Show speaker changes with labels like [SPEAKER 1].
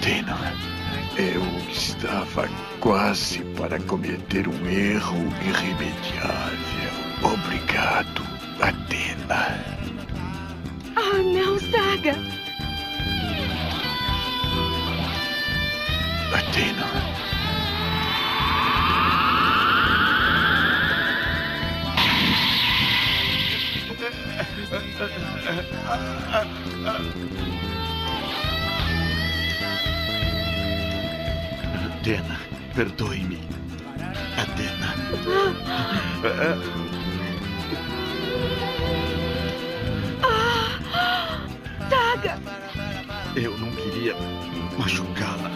[SPEAKER 1] Atena, eu estava quase para cometer um erro irremediável. Obrigado, Atena.
[SPEAKER 2] Oh, não, Saga.
[SPEAKER 1] Atena. Atena, perdoe-me. Atena.
[SPEAKER 2] Saga!
[SPEAKER 1] Eu não queria machucá-la.